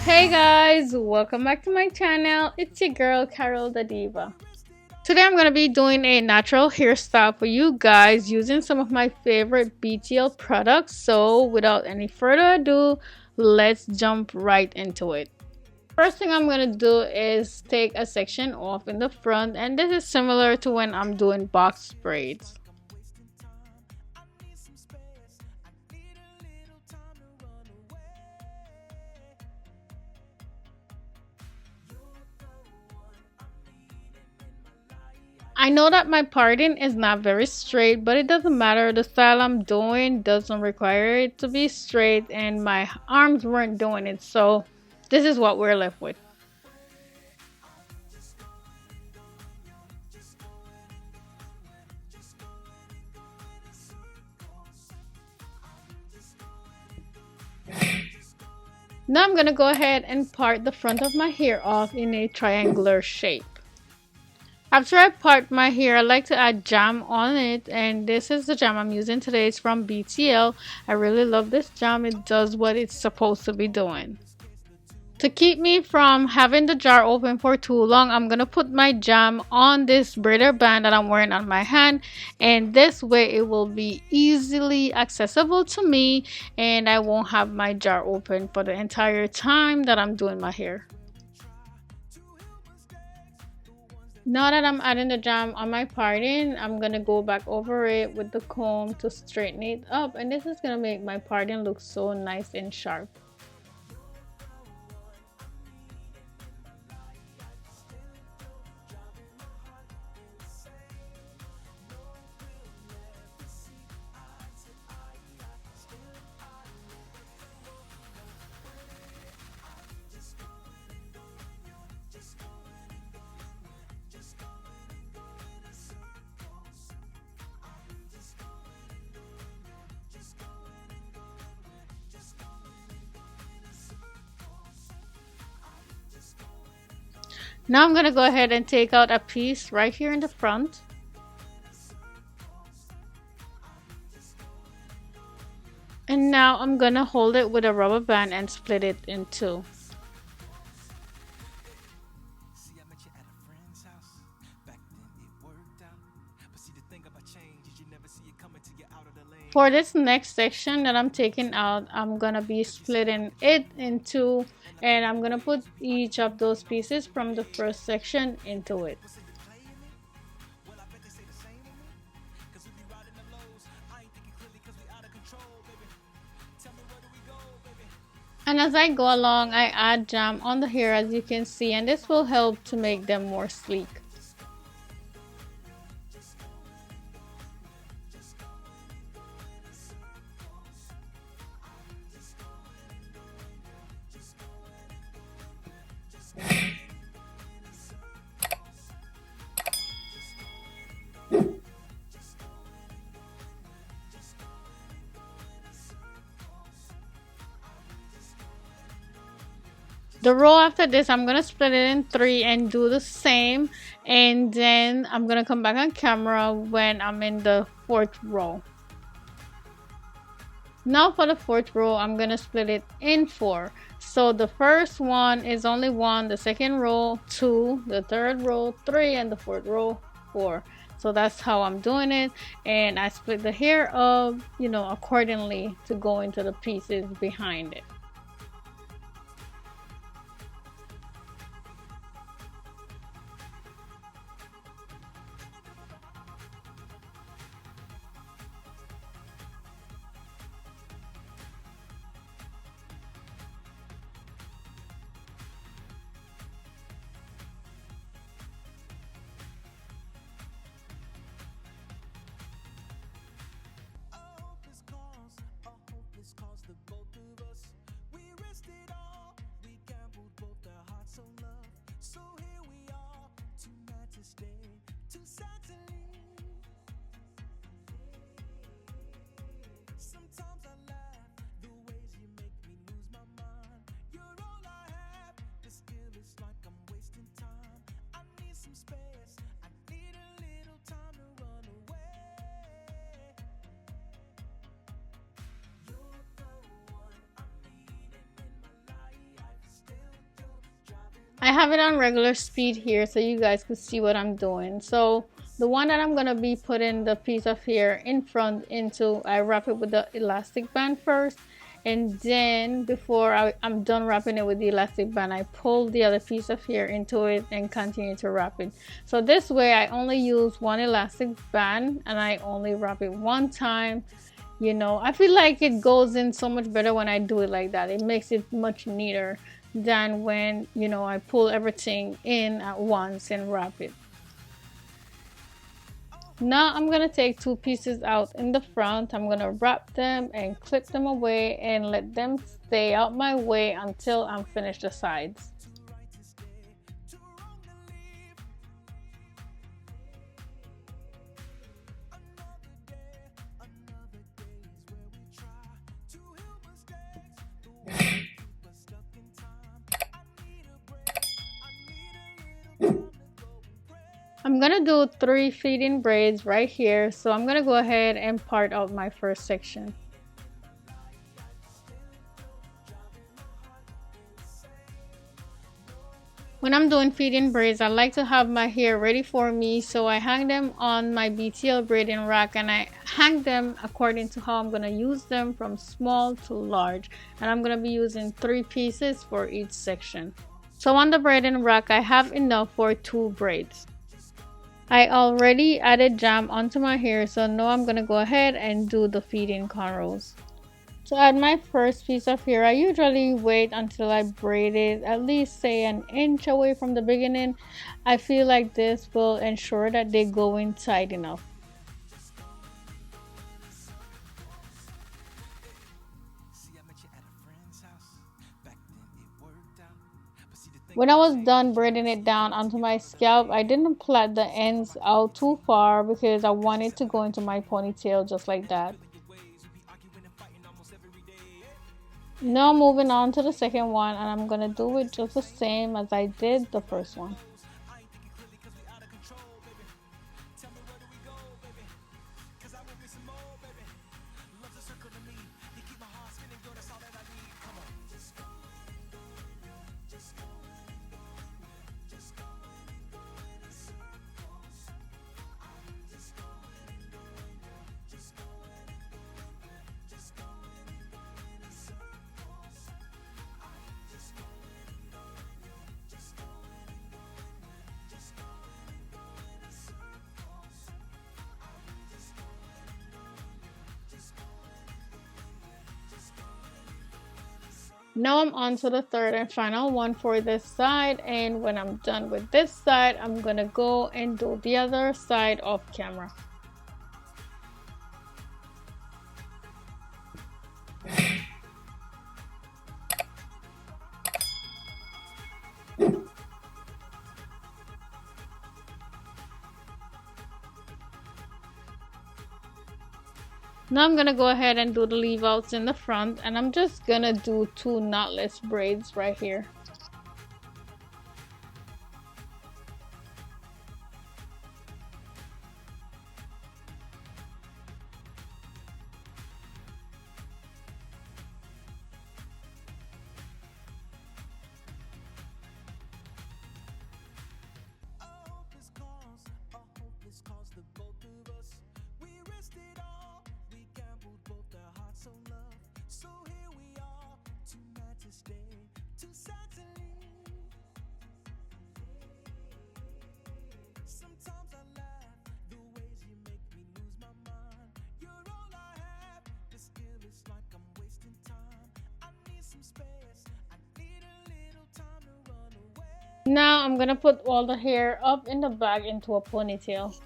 Hey guys, welcome back to my channel. It's your girl Karrill the Diva. Today I'm going to be doing a natural hairstyle for you guys using some of my favorite BTL products. So without any further ado, let's jump right into it. First thing I'm going to do is take a section off in the front, and this is similar to when I'm doing box braids. I know that my parting is not very straight, but it doesn't matter. The style I'm doing doesn't require it to be straight, and my arms weren't doing it, so this is what we're left with. Now I'm gonna go ahead and part the front of my hair off in a triangular shape. After I part my hair, I like to add jam on it, and this is the jam I'm using today. It's from BTL. I really love this jam. It does what it's supposed to be doing. To keep me from having the jar open for too long, I'm gonna put my jam on this braider band that I'm wearing on my hand, and this way it will be easily accessible to me and I won't have my jar open for the entire time that I'm doing my hair. Now that I'm adding the jam on my parting, I'm gonna go back over it with the comb to straighten it up, and this is gonna make my parting look so nice and sharp. Now I'm gonna go ahead and take out a piece right here in the front. And now I'm gonna hold it with a rubber band and split it in two. For this next section that I'm taking out, I'm gonna be splitting it in two, and I'm gonna put each of those pieces from the first section into it. And as I go along, I add jam on the hair, as you can see, and this will help to make them more sleek. The row after this, I'm gonna split it in three and do the same, and then I'm gonna come back on camera when I'm in the fourth row. Now for the fourth row, I'm gonna split it in four. So the first one is only one, the second row two, the third row three, and the fourth row four. So that's how I'm doing it, and I split the hair up, accordingly to go into the pieces behind it. I have it on regular speed here so you guys could see what I'm doing. So the one that I'm gonna be putting the piece of hair in front into, I wrap it with the elastic band first, and then before I'm done wrapping it with the elastic band, I pull the other piece of hair into it and continue to wrap it. So this way I only use one elastic band and I only wrap it one time. You know, I feel like it goes in so much better when I do it like that. It makes it much neater than when, you know, I pull everything in at once and wrap it. Now I'm gonna take two pieces out in the front. I'm gonna wrap them and clip them away and let them stay out my way until I'm finished the sides. I'm gonna do 3 feeding braids right here, so I'm gonna go ahead and part out my first section. When I'm doing feeding braids, I like to have my hair ready for me, so I hang them on my BTL braiding rack and I hang them according to how I'm gonna use them from small to large, and I'm gonna be using 3 pieces for each section. So on the braiding rack, I have enough for 2 braids. I already added jam onto my hair, so now I'm gonna go ahead and do the feeding cornrows. To add my first piece of hair, I usually wait until I braid it at least say an inch away from the beginning. I feel like this will ensure that they go in tight enough. When I was done braiding it down onto my scalp, I didn't plait the ends out too far because I wanted to go into my ponytail just like that. Now moving on to the second one, and I'm gonna do it just the same as I did the first one. Now I'm on to the third and final one for this side, and when I'm done with this side, I'm gonna go and do the other side off camera. Now I'm gonna go ahead and do the leave outs in the front, and I'm just gonna do 2 knotless braids right here. Now I'm gonna put all the hair up in the back into a ponytail.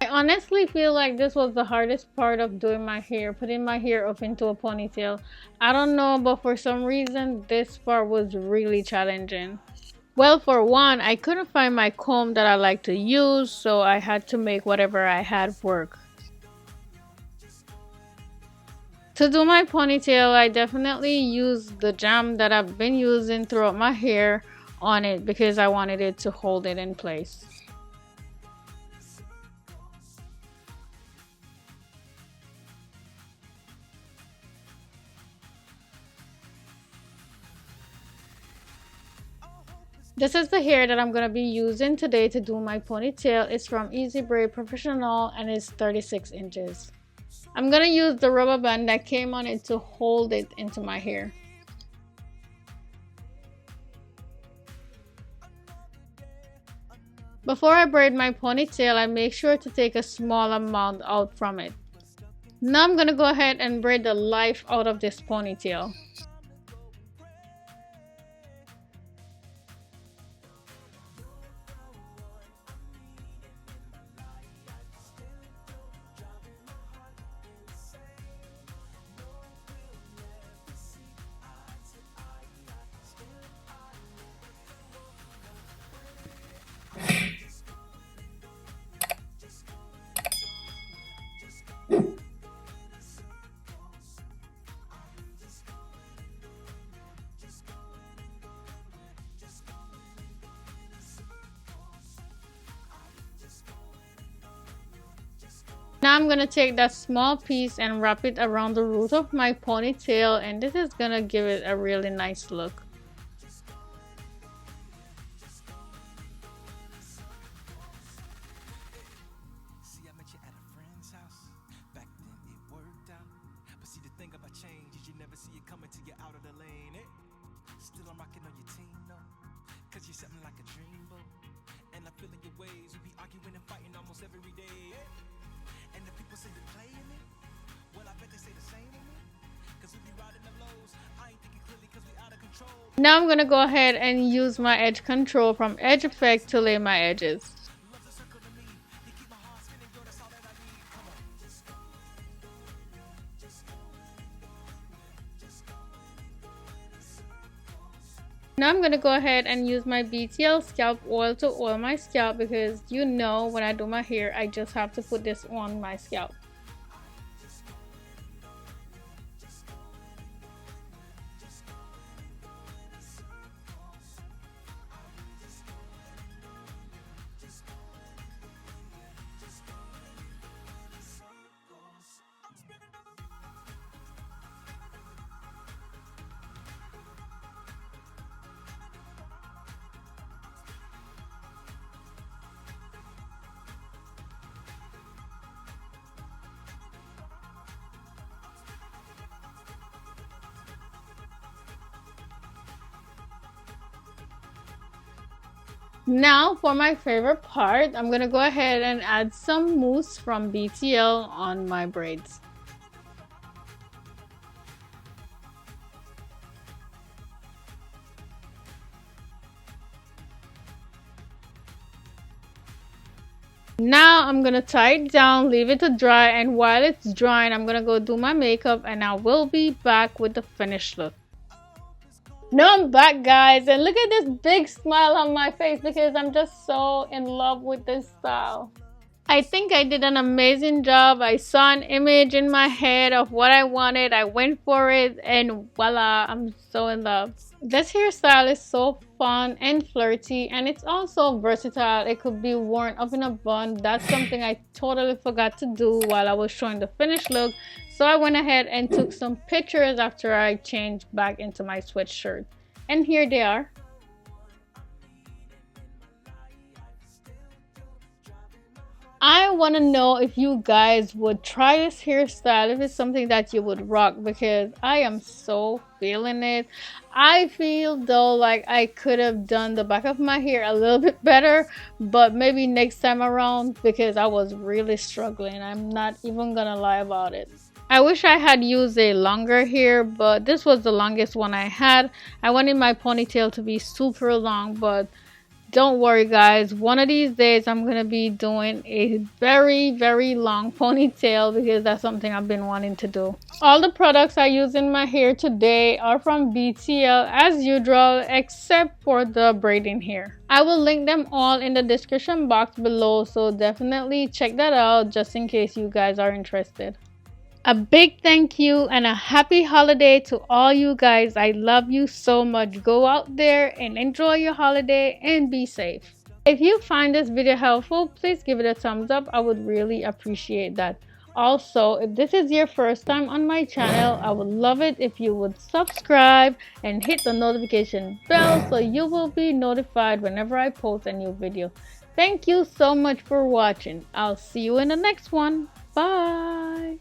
I honestly feel like this was the hardest part of doing my hair, putting my hair up into a ponytail. I don't know, but for some reason this part was really challenging. Well, for one, I couldn't find my comb that I like to use, so I had to make whatever I had work. To do my ponytail, I definitely used the jam that I've been using throughout my hair on it because I wanted it to hold it in place. This is the hair that I'm going to be using today to do my ponytail. It's from Easy Braid Professional and it's 36 inches. I'm going to use the rubber band that came on it to hold it into my hair. Before I braid my ponytail, I make sure to take a small amount out from it. Now I'm going to go ahead and braid the life out of this ponytail. Now I'm going to take that small piece and wrap it around the root of my ponytail, and this is going to give it a really nice look. Now I'm going to go ahead and use my edge control from Edge Effect to lay my edges. Now I'm going to go ahead and use my BTL scalp oil to oil my scalp, because you know when I do my hair I just have to put this on my scalp. Now for my favorite part, I'm going to go ahead and add some mousse from BTL on my braids. Now I'm going to tie it down, leave it to dry, and while it's drying, I'm going to go do my makeup and I will be back with the finished look. Now I'm back, guys, and look at this big smile on my face because I'm just so in love with this style. I think I did an amazing job. I saw an image in my head of what I wanted. I went for it and voila, I'm so in love. This hairstyle is so fun and flirty, and it's also versatile. It could be worn up in a bun. That's something I totally forgot to do while I was showing the finished look. So I went ahead and took some pictures after I changed back into my sweatshirt. And here they are. I want to know if you guys would try this hairstyle, if it's something that you would rock, because I am so feeling it. I feel though like I could have done the back of my hair a little bit better, but maybe next time around, because I was really struggling. I'm not even gonna lie about it. I wish I had used a longer hair, but this was the longest one I had. I wanted my ponytail to be super long, but don't worry guys, one of these days I'm going to be doing a very long ponytail because that's something I've been wanting to do. All the products I use in my hair today are from BTL as usual, except for the braiding hair. I will link them all in the description box below, so definitely check that out just in case you guys are interested. A big thank you and a happy holiday to all you guys. I love you so much. Go out there and enjoy your holiday and be safe. If you find this video helpful, please give it a thumbs up. I would really appreciate that. Also, if this is your first time on my channel, I would love it if you would subscribe and hit the notification bell so you will be notified whenever I post a new video. Thank you so much for watching. I'll see you in the next one. Bye!